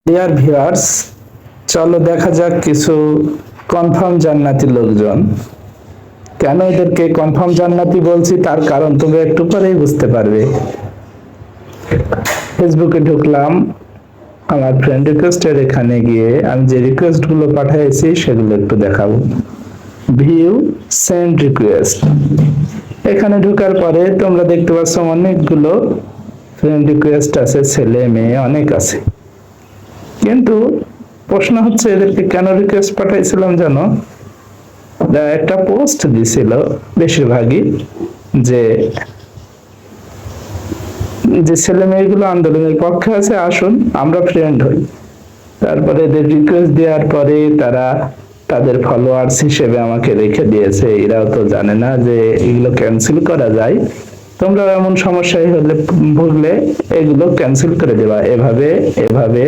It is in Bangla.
ডিয়ার ভিউয়ার্স, চলো দেখা যাক কিছু কনফার্ম জান্নাতি লোকজন। কেন এদেরকে কনফার্ম জান্নাতি বলছি তার কারণ তুমি একটু পরেই বুঝতে পারবে। ফেসবুকে ঢুকলাম, আমার ফ্রেন্ড রিকোয়েস্টের এখানে গিয়ে আমি যে রিকোয়েস্ট গুলো পাঠিয়েছি সেগুলো একটু দেখাবো। ভিউ সেন্ড রিকোয়েস্ট, এখানে ঢোকার পরে তোমরা দেখতে পাচ্ছ অনেকগুলো ফ্রেন্ড রিকোয়েস্ট আছে, ছেলে মেয়ে অনেক আছে। কিন্তু প্রশ্ন হচ্ছে এদেরকে কেন রিকোয়েস্ট পাঠাইছিলাম জানো? একটা পোস্ট দিছিল বেশিরভাগই যে যে ছেলে মেয়েগুলো আন্দোলনের পক্ষে আছে, আসুন আমরা ফ্রেন্ড হই। তারপরে এদের রিকোয়েস্ট দেওয়ার পরে তারা তাদের ফলোয়ার্স হিসেবে আমাকে রেখে দিয়েছে। এরাও তো জানে না যে এগুলো ক্যান্সেল করা যায়। তোমরা এমন সমস্যায় হলে ভুগলে এগুলো ক্যান্সেল করে দেবা, এভাবে এভাবে